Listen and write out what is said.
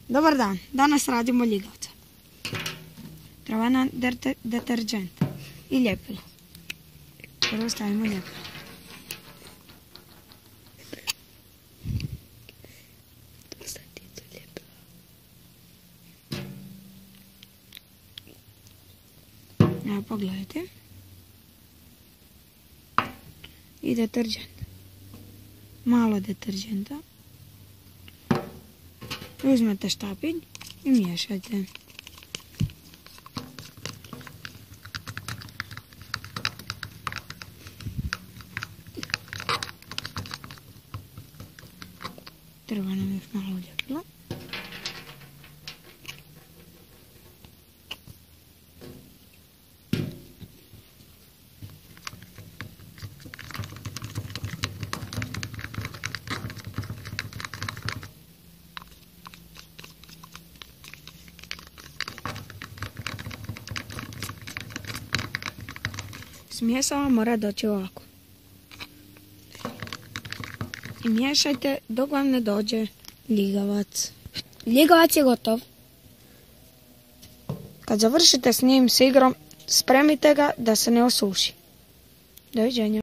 Dobar dan, danas radimo ljigavca. Treba nam deterđent i ljepilo. Prvo stavimo ljepilo. Evo pogledajte. I deterđent. Malo deterđenta. Uzmete štapić i miješajte. Treba nam još malo ljepila. Smjesa mora doći ovako. I miješajte dok vam ne dođe ljigavac. Ljigavac je gotov. Kad završite s njim s igrom, spremite ga da se ne osuši. Doviđenja.